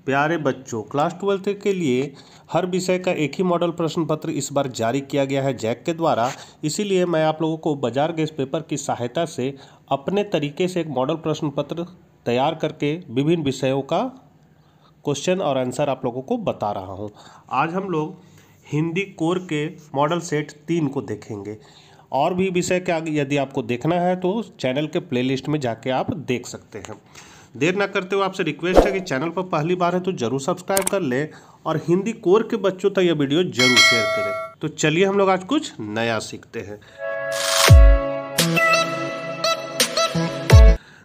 प्यारे बच्चों, class 12th के लिए हर विषय का एक ही मॉडल प्रश्न पत्र इस बार जारी किया गया है जैक के द्वारा। इसीलिए मैं आप लोगों को बाजार गैस पेपर की सहायता से अपने तरीके से एक मॉडल प्रश्न पत्र तैयार करके विभिन्न विषयों का क्वेश्चन और आंसर आप लोगों को बता रहा हूं। आज हम लोग हिंदी कोर के मॉडल सेट 3 को देखेंगे। और भी विषय के आगे यदि आपको देखना है तो चैनल के प्लेलिस्ट में जाके आप देख सकते हैं। देर ना करते हुए आपसे रिक्वेस्ट है कि चैनल पर पहली बार है तो जरूर सब्सक्राइब कर ले और हिंदी कोर के बच्चों तक यह वीडियो जरूर शेयर करें। तो चलिए हम लोग आज कुछ नया सीखते हैं।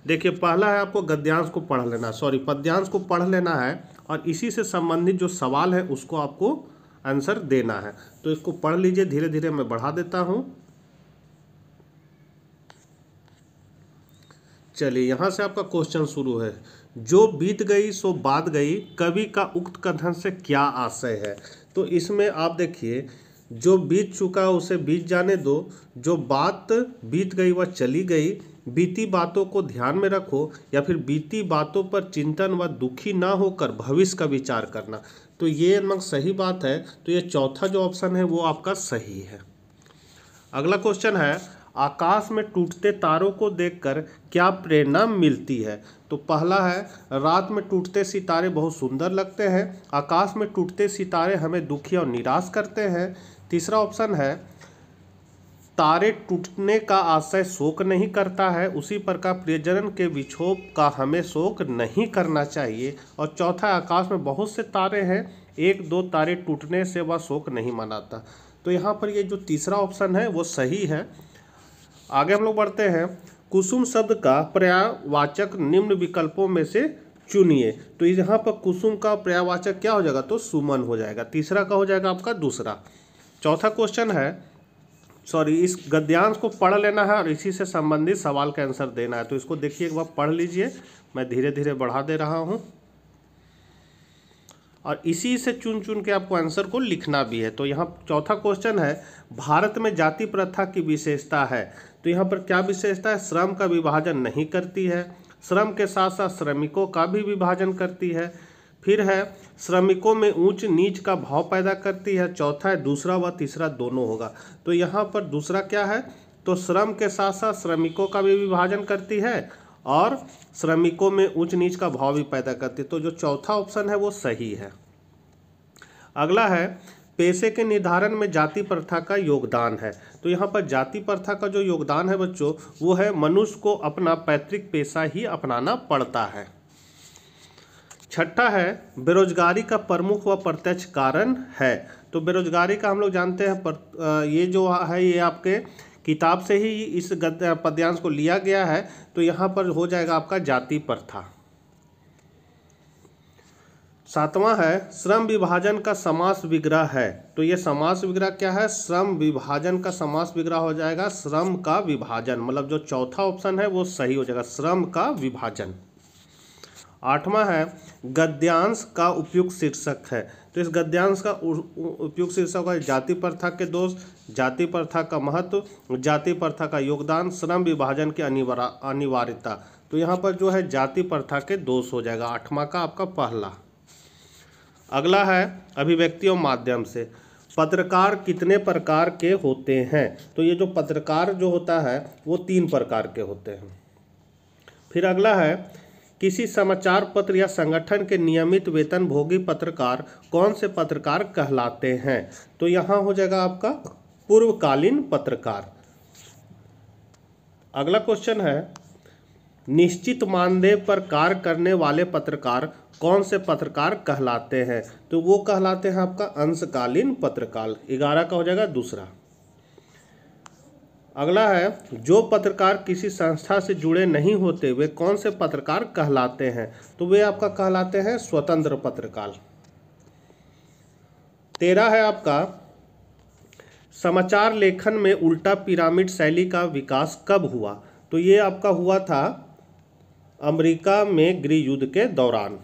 देखिए, पहला है आपको गद्यांश को पढ़ लेना, पद्यांश को पढ़ लेना है और इसी से संबंधित जो सवाल है उसको आपको आंसर देना है। तो इसको पढ़ लीजिए, धीरे धीरे मैं बढ़ा देता हूं। चलिए, यहाँ से आपका क्वेश्चन शुरू है। जो बीत गई सो बात गई, कवि का उक्त कथन से क्या आशय है। तो इसमें आप देखिए, जो बीत चुका उसे बीत जाने दो, जो बात बीत गई वह चली गई, बीती बातों को ध्यान में रखो, या फिर बीती बातों पर चिंतन व दुखी ना होकर भविष्य का विचार करना। तो ये लगभग सही बात है। तो ये चौथा जो ऑप्शन है वो आपका सही है। अगला क्वेश्चन है, आकाश में टूटते तारों को देखकर क्या प्रेरणा मिलती है। तो पहला है, रात में टूटते सितारे बहुत सुंदर लगते हैं। आकाश में टूटते सितारे हमें दुखी और निराश करते हैं। तीसरा ऑप्शन है, तारे टूटने का आशय शोक नहीं करता है, उसी प्रकार प्रियजन के विक्षोभ का हमें शोक नहीं करना चाहिए। और चौथा, आकाश में बहुत से तारे हैं, एक दो तारे टूटने से वह शोक नहीं मनाता। तो यहाँ पर ये जो तीसरा ऑप्शन है वो सही है। आगे हम लोग बढ़ते हैं। कुसुम शब्द का पर्यायवाचक निम्न विकल्पों में से चुनिए। तो यहाँ पर कुसुम का पर्यायवाचक क्या हो जाएगा, तो सुमन हो जाएगा। तीसरा का हो जाएगा आपका दूसरा। चौथा क्वेश्चन है, इस गद्यांश को पढ़ लेना है और इसी से संबंधित सवाल का आंसर देना है। तो इसको देखिए, एक बार पढ़ लीजिए, मैं धीरे धीरे बढ़ा दे रहा हूँ और इसी से चुन चुन के आपको आंसर को लिखना भी है। तो यहाँ चौथा क्वेश्चन है, भारत में जाति प्रथा की विशेषता है। तो यहाँ पर क्या विशेषता है, श्रम का विभाजन नहीं करती है, श्रम के साथ साथ श्रमिकों का भी विभाजन करती है, फिर है श्रमिकों में ऊंच नीच का भाव पैदा करती है, चौथा है दूसरा व तीसरा दोनों होगा। तो यहाँ पर दूसरा क्या है, तो श्रम के साथ साथ श्रमिकों का भी विभाजन करती है और श्रमिकों में ऊंच नीच का भाव भी पैदा करती है। तो जो चौथा ऑप्शन है वो सही है। अगला है, पेशे के निर्धारण में जाति प्रथा का योगदान है। तो यहाँ पर जाति प्रथा का जो योगदान है बच्चों, वो है मनुष्य को अपना पैतृक पेशा ही अपनाना पड़ता है। छठा है, बेरोजगारी का प्रमुख व प्रत्यक्ष कारण है। तो बेरोजगारी का हम लोग जानते हैं, ये जो है ये आपके किताब से ही इस पद्यांश को लिया गया है। तो यहाँ पर हो जाएगा आपका जाति प्रथा। सातवां है, श्रम विभाजन का समास विग्रह है। तो ये समास विग्रह क्या है, श्रम विभाजन का समास विग्रह हो जाएगा श्रम का विभाजन। मतलब जो चौथा ऑप्शन है वो सही हो जाएगा, श्रम का विभाजन। आठवां है, गद्यांश का उपयुक्त शीर्षक है। तो इस गद्यांश का उपयुक्त शीर्षक है जाति प्रथा के दोष, जाति प्रथा का महत्व, जाति प्रथा का योगदान, श्रम विभाजन की अनिवार्यता। तो यहाँ पर जो है जाति प्रथा के दोष हो जाएगा, आठवां का आपका पहला। अगला है, अभिव्यक्ति और माध्यम से पत्रकार कितने प्रकार के होते हैं। तो ये जो पत्रकार जो होता है वो 3 प्रकार के होते हैं। फिर अगला है, किसी समाचार पत्र या संगठन के नियमित वेतनभोगी पत्रकार कौन से पत्रकार कहलाते हैं। तो यहाँ हो जाएगा आपका पूर्वकालीन पत्रकार। अगला क्वेश्चन है, निश्चित मानदेय पर कार्य करने वाले पत्रकार कौन से पत्रकार कहलाते हैं। तो वो कहलाते हैं आपका अंशकालीन पत्रकार। 11 का हो जाएगा दूसरा। अगला है, जो पत्रकार किसी संस्था से जुड़े नहीं होते वे कौन से पत्रकार कहलाते हैं। तो वे आपका कहलाते हैं स्वतंत्र पत्रकार। 13 है आपका, समाचार लेखन में उल्टा पिरामिड शैली का विकास कब हुआ। तो ये आपका हुआ था अमेरिका में गृह युद्ध के दौरान।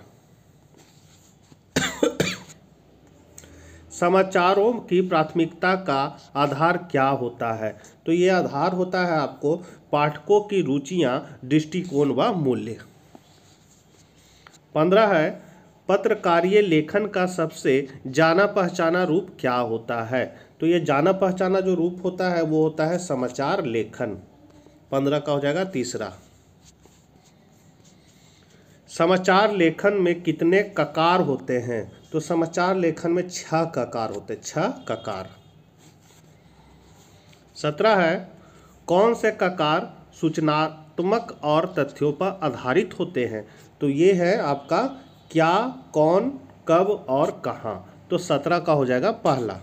समाचारों की प्राथमिकता का आधार क्या होता है। तो ये आधार होता है आपको पाठकों की रुचियां, दृष्टिकोण व मूल्य। 15 है, पत्रकारीय लेखन का सबसे जाना पहचाना रूप क्या होता है? तो ये जाना पहचाना जो रूप होता है वो होता है समाचार लेखन। 15 का हो जाएगा तीसरा। समाचार लेखन में कितने ककार होते हैं? तो समाचार लेखन में 6 ककार होते हैं, 6 ककार। 17 है, कौन से ककार सूचनात्मक और तथ्यों पर आधारित होते हैं? तो ये है आपका क्या, कौन, कब और कहाँ। तो 17 का हो जाएगा पहला।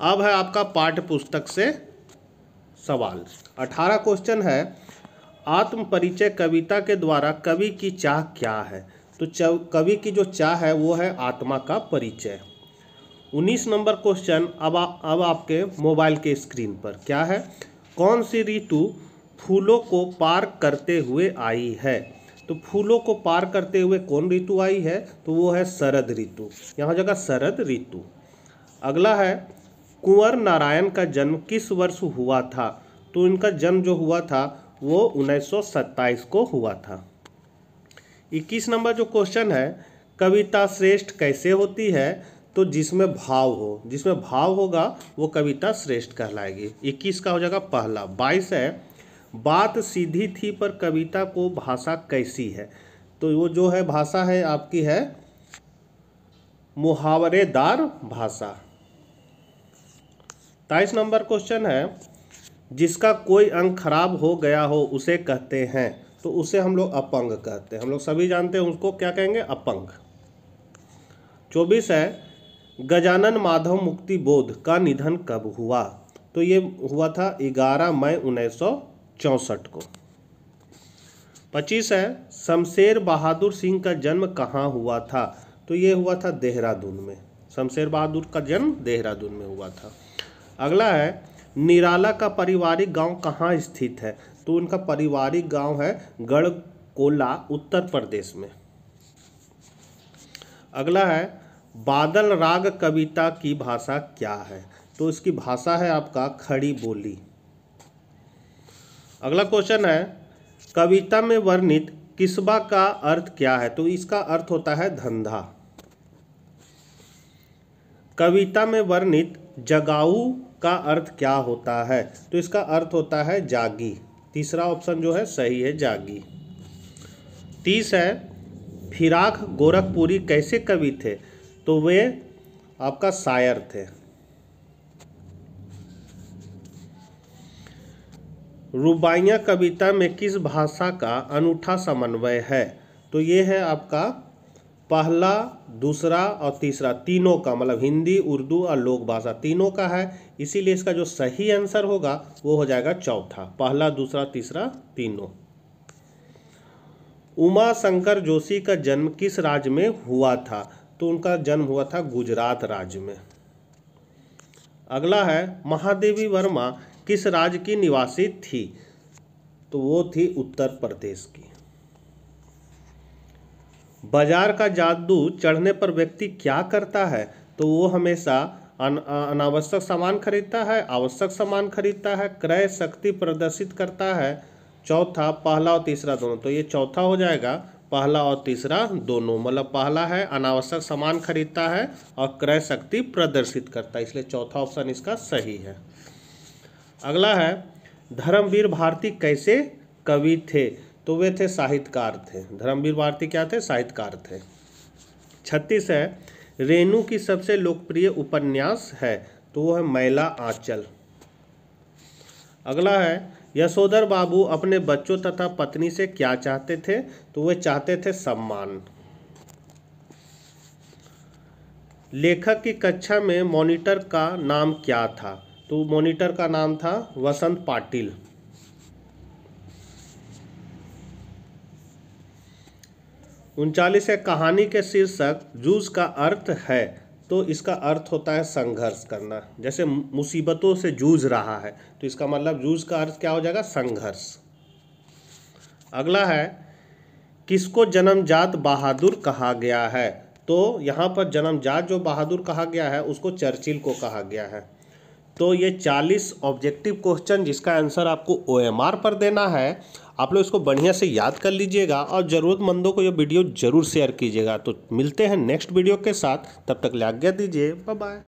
अब है आपका पाठ्य पुस्तक से सवाल। 18 क्वेश्चन है, आत्म परिचय कविता के द्वारा कवि की चाह क्या है? तो कवि की जो चाह है वो है आत्मा का परिचय। 19 नंबर क्वेश्चन अब आपके मोबाइल के स्क्रीन पर क्या है? कौन सी ऋतु फूलों को पार करते हुए आई है? तो फूलों को पार करते हुए कौन ऋतु आई है? तो वो है शरद ऋतु, यहाँ जगह शरद ऋतु। अगला है, कुंवर नारायण का जन्म किस वर्ष हुआ था? तो इनका जन्म जो हुआ था वो 1927 को हुआ था। 21 नंबर जो क्वेश्चन है, कविता श्रेष्ठ कैसे होती है? तो जिसमें भाव हो, जिसमें भाव होगा वो कविता श्रेष्ठ कहलाएगी। 21 का हो जाएगा पहला। 22 है, बात सीधी थी पर कविता को भाषा कैसी है? तो वो जो है भाषा है आपकी है मुहावरेदार भाषा। 23 नंबर क्वेश्चन है, जिसका कोई अंग खराब हो गया हो उसे कहते हैं? तो उसे हम लोग अपंग कहते हैं। हम लोग सभी जानते हैं उसको क्या कहेंगे, अपंग। 24 है, गजानन माधव मुक्ति बोध का निधन कब हुआ? तो ये हुआ था 11 मई 1964 को। 25 है, शमशेर बहादुर सिंह का जन्म कहाँ हुआ था? तो ये हुआ था देहरादून में। शमशेर बहादुर का जन्म देहरादून में हुआ था। अगला है, निराला का पारिवारिक गांव कहाँ स्थित है? तो उनका पारिवारिक गांव है गढ़कोला, उत्तर प्रदेश में। अगला है, बादल राग कविता की भाषा क्या है? तो इसकी भाषा है आपका खड़ी बोली। अगला क्वेश्चन है, कविता में वर्णित किस्बा का अर्थ क्या है? तो इसका अर्थ होता है धंधा। कविता में वर्णित जगाऊ का अर्थ क्या होता है? तो इसका अर्थ होता है जागी। तीसरा ऑप्शन जो है सही है, जागी। 30 है, फिराक गोरखपुरी कैसे कवि थे? तो वे आपका शायर थे। रुबाइयाँ कविता में किस भाषा का अनूठा समन्वय है? तो ये है आपका पहला, दूसरा और तीसरा, तीनों का, मतलब हिंदी, उर्दू और लोक भाषा तीनों का है। इसीलिए इसका जो सही आंसर होगा वो हो जाएगा चौथा, पहला, दूसरा, तीसरा, तीनों। उमा शंकर जोशी का जन्म किस राज्य में हुआ था? तो उनका जन्म हुआ था गुजरात राज्य में। अगला है, महादेवी वर्मा किस राज्य की निवासी थी? तो वो थी उत्तर प्रदेश की। बाजार का जादू चढ़ने पर व्यक्ति क्या करता है? तो वो हमेशा अनावश्यक सामान खरीदता है, आवश्यक सामान खरीदता है, क्रय शक्ति प्रदर्शित करता है। चौथा, पहला और तीसरा दोनों। तो ये चौथा हो जाएगा, पहला और तीसरा दोनों, मतलब पहला है अनावश्यक सामान खरीदता है और क्रय शक्ति प्रदर्शित करता है, इसलिए चौथा ऑप्शन इसका सही है। अगला है, धर्मवीर भारती कैसे कवि थे? तो वे थे साहित्यकार थे। धर्मवीर भारती क्या थे? साहित्यकार थे। 36 है, रेणु की सबसे लोकप्रिय उपन्यास है? तो वो है मैला आंचल। अगला है, यशोधर बाबू अपने बच्चों तथा पत्नी से क्या चाहते थे? तो वे चाहते थे सम्मान। लेखक की कक्षा में मॉनिटर का नाम क्या था? तो मॉनिटर का नाम था वसंत पाटिल। 39 है, कहानी के शीर्षक जूझ का अर्थ है? तो इसका अर्थ होता है संघर्ष करना। जैसे मुसीबतों से जूझ रहा है तो इसका मतलब जूझ का अर्थ क्या हो जाएगा? संघर्ष। अगला है, किसको जन्मजात बहादुर कहा गया है? तो यहाँ पर जन्मजात जो बहादुर कहा गया है उसको चर्चिल को कहा गया है। तो ये 40 ऑब्जेक्टिव क्वेश्चन जिसका आंसर आपको OMR पर देना है आप लोग इसको बढ़िया से याद कर लीजिएगा और ज़रूरतमंदों को ये वीडियो ज़रूर शेयर कीजिएगा। तो मिलते हैं नेक्स्ट वीडियो के साथ, तब तक ले आज्ञा दीजिए, बाय बाय।